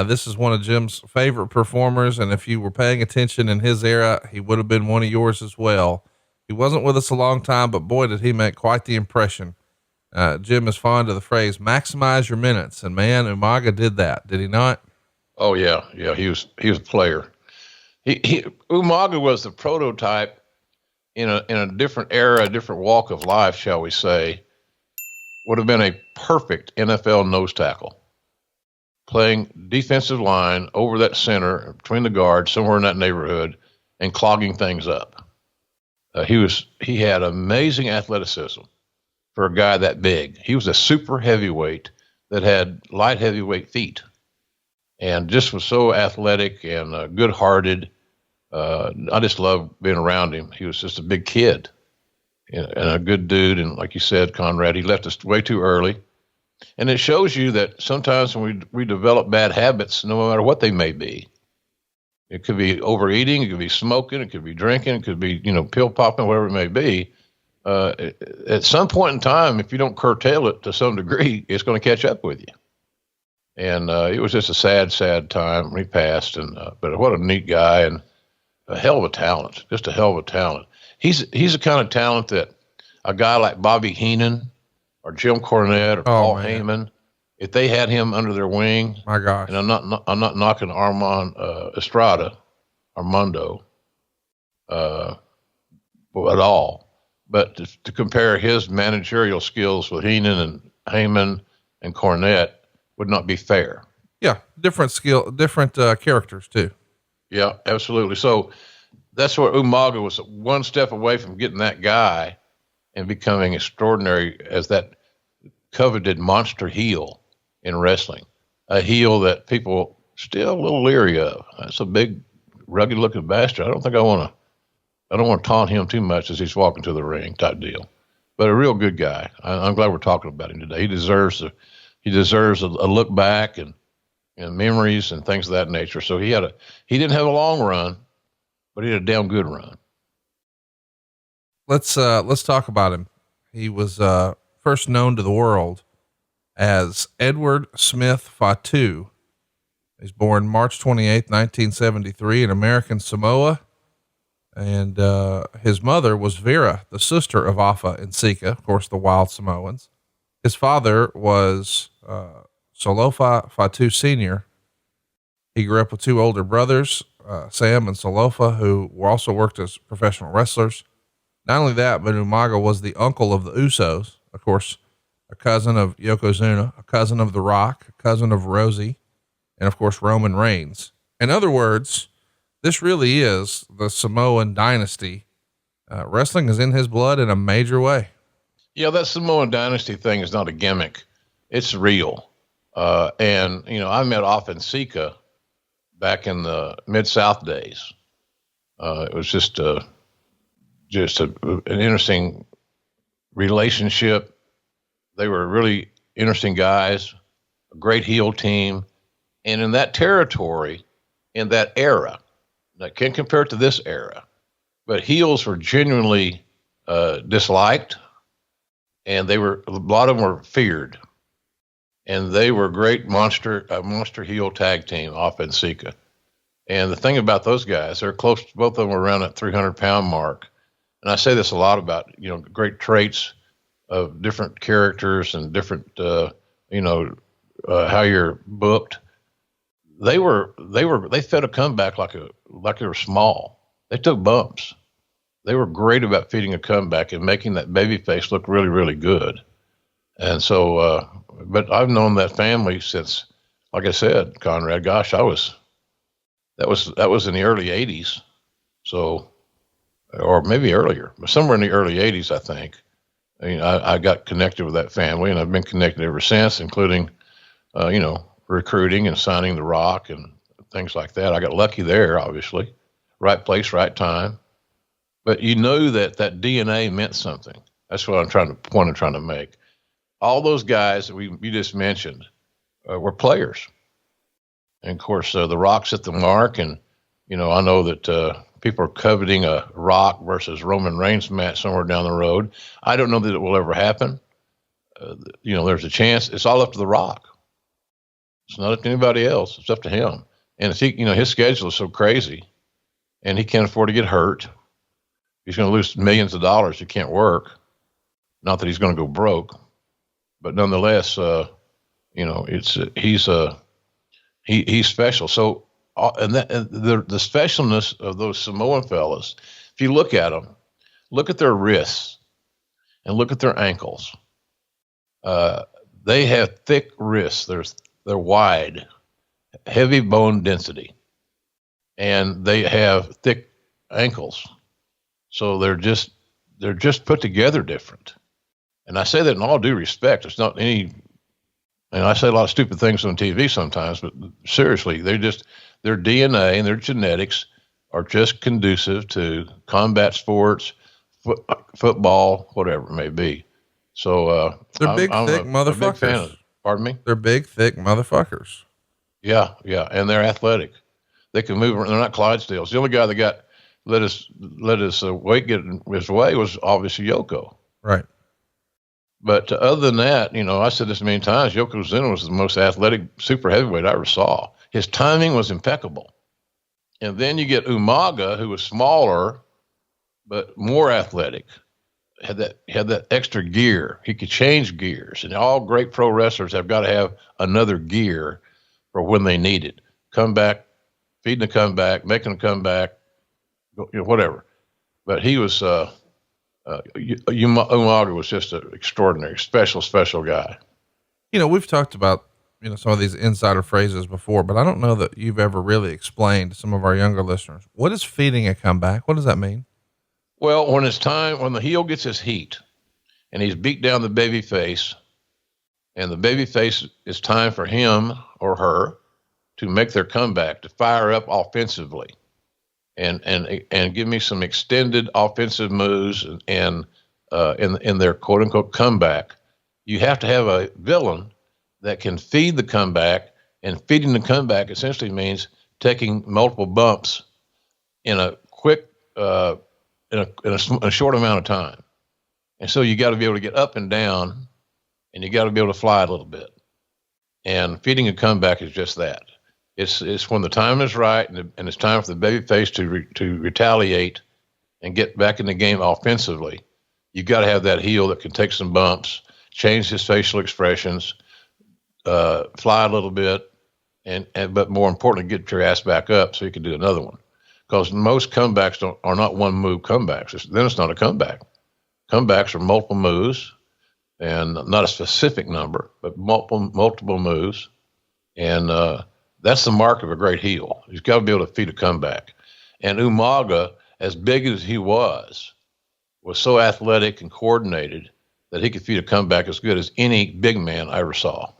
This is one of Jim's favorite performers, and if you were paying attention in his era, he would have been one of yours as well. He wasn't with us a long time, but boy, did he make quite the impression. Jim is fond of the phrase, maximize your minutes. And man, Umaga did that. Did he not? Oh yeah. Yeah. He was a player. Umaga was the prototype in a different era, a different walk of life, shall we say. Would have been a perfect NFL nose tackle, playing defensive line over that center between the guards, somewhere in that neighborhood, and clogging things up. He had amazing athleticism for a guy that big. He was a super heavyweight that had light heavyweight feet, and just was so athletic and good-hearted. I just loved being around him. He was just a big kid and a good dude. And like you said, Conrad, he left us way too early. And it shows you that sometimes when we develop bad habits, no matter what they may be, it could be overeating, it could be smoking, it could be drinking, it could be, pill popping, whatever it may be. At some point in time, if you don't curtail it to some degree, it's going to catch up with you. And it was just a sad, sad time when he passed. But what a neat guy and a hell of a talent, just a hell of a talent. He's the kind of talent that a guy like Bobby Heenan or Jim Cornette or Paul Heyman, if they had him under their wing, my gosh. And I'm not knocking Armando, at all, but to compare his managerial skills with Heenan and Heyman and Cornette would not be fair. Yeah. Different characters too. Yeah, absolutely. So that's where Umaga was one step away from getting that guy and becoming extraordinary as that coveted monster heel in wrestling, a heel that people still a little leery of. That's a big, rugged looking bastard. I don't want to taunt him too much as he's walking to the ring type deal, but a real good guy. I'm glad we're talking about him today. He deserves a look back and memories and things of that nature. So he didn't have a long run, but he had a damn good run. Let's talk about him. He was, first known to the world as Edward Smith Fatu. He's born March 28th, 1973 in American Samoa. And, his mother was Vera, the sister of Afa and Sika, of course, the wild Samoans. His father was, Solofa Fatu Sr. He grew up with two older brothers, Sam and Solofa, who also worked as professional wrestlers. Not only that, but Umaga was the uncle of the Usos, of course, a cousin of Yokozuna, a cousin of The Rock, a cousin of Rosie, and of course, Roman Reigns. In other words, this really is the Samoan dynasty. Wrestling is in his blood in a major way. Yeah, that Samoan dynasty thing is not a gimmick. It's real. And I met Afa and Sika back in the Mid-South days. It was just an interesting relationship. They were really interesting guys, a great heel team. And in that territory, in that era, I can't compare it to this era, but heels were genuinely disliked, and a lot of them were feared. And they were a great monster heel tag team, Afa and Sika. And the thing about those guys, they're close, both of them were around that 300-pound mark. And I say this a lot about, great traits of different characters and different, how you're booked. They fed a comeback like they were small. They took bumps. They were great about feeding a comeback and making that baby face look really, really good. And so, but I've known that family since, like I said, Conrad, gosh, that was in the early 80s. So, or maybe earlier, but somewhere in the early 80s, I think. I got connected with that family, and I've been connected ever since, including, recruiting and signing The Rock and things like that. I got lucky there, obviously. Right place, right time. But that DNA meant something. That's what I'm trying to make. All those guys that you just mentioned were players. And of course, The Rock's at the mark. And, I know that people are coveting a Rock versus Roman Reigns match somewhere down the road. I don't know that it will ever happen. There's a chance. It's all up to The Rock. It's not up to anybody else. It's up to him. And if he, his schedule is so crazy, and he can't afford to get hurt. He's going to lose millions of dollars. He can't work. Not that he's going to go broke, but nonetheless, he's special. So, and the specialness of those Samoan fellas, if you look at them, look at their wrists and look at their ankles. They have thick wrists. They're wide, heavy bone density, and they have thick ankles. So they're just put together different. And I say that in all due respect. It's not any, and I say a lot of stupid things on TV sometimes, but seriously, their DNA and their genetics are just conducive to combat sports, football, whatever it may be. So they're big, thick motherfuckers. Big fan of, pardon me? They're big, thick motherfuckers. Yeah, and they're athletic. They can move. They're not Clydesdales. The only guy that let his weight get in his way was obviously Yoko. Right. But other than that, I said this many times, Yokozuna was the most athletic super heavyweight I ever saw. His timing was impeccable. And then you get Umaga, who was smaller, but more athletic, had that extra gear. He could change gears. And all great pro wrestlers have got to have another gear for when they need it. Comeback, feeding a comeback, making a comeback, whatever. But he was, Umaga was just an extraordinary, special guy. We've talked about, some of these insider phrases before, but I don't know that you've ever really explained to some of our younger listeners, what is feeding a comeback? What does that mean? Well, when the heel gets his heat and he's beat down the baby face, and the baby face, is time for him or her to make their comeback, to fire up offensively and give me some extended offensive moves and in their quote unquote comeback. You have to have a villain that can feed the comeback, and feeding the comeback essentially means taking multiple bumps in a quick, in a short amount of time. And so you got to be able to get up and down, and you got to be able to fly a little bit. And feeding a comeback is just that. It's when the time is right, and it's time for the babyface to retaliate and get back in the game offensively. You got to have that heel that can take some bumps, change his facial expressions, fly a little bit, but more importantly, get your ass back up so you can do another one. Because most comebacks are not one move comebacks. Then it's not a comeback. Comebacks are multiple moves, and not a specific number, but multiple moves, and that's the mark of a great heel. He's got to be able to feed a comeback. And Umaga, as big as he was so athletic and coordinated that he could feed a comeback as good as any big man I ever saw.